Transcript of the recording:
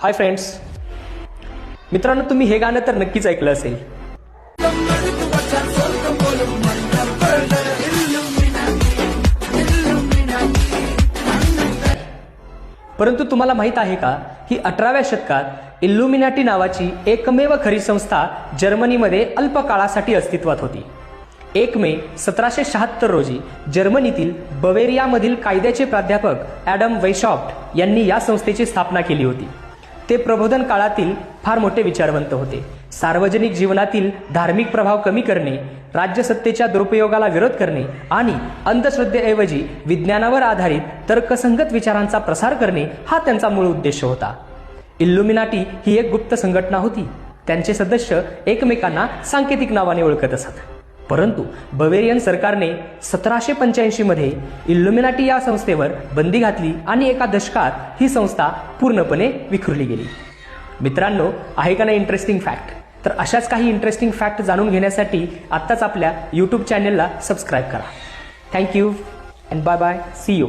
Hi friends, मित्रांनो, तुम्ही हे गाणं तर नक्कीच ऐकलं असेल. परंतु तुम्हाला माहित आहे का की 18व्या शतकात इल्युमिनाटी नावाची एकमेव खरी संस्था जर्मनीमध्ये अल्प काळासाठी अस्तित्वात होती. 1 मे 1776 रोजी जर्मनीतील बवेरियामधील कायद्याचे प्राध्यापक ॲडम वेशॉफ्ट यांनी या संस्थेची स्थापना केली होती. ते प्रबोधन काळातील फार मोठे विचारवंत होते. सार्वजनिक जीवनातील धार्मिक प्रभाव कमी करणे, राज्यसत्तेच्या दुरुपयोगाला विरोध करणे आणि अंधश्रद्धेऐवजी विज्ञानावर आधारित तर्कसंगत विचारांचा प्रसार करणे हा त्यांचा मूळ उद्देश होता. इल्युमिनाटी ही एक गुप्त संघटना होती. त्यांचे सदस्य एकमेकांना सांकेतिक नावाने ओळखत असत. परंतु बवेरियन सरकारने 1785 मध्ये इल्युमिनाटी या संस्थेवर बंदी घातली आणि एका दशकात ही संस्था पूर्णपणे विखुरली गेली. मित्रांनो, आहे का नाही इंटरेस्टिंग फॅक्ट? तर अशाच काही इंटरेस्टिंग फॅक्ट जाणून घेण्यासाठी आत्ताच आपल्या यूट्यूब चॅनलला सबस्क्राईब करा. Thank you and bye bye, see you.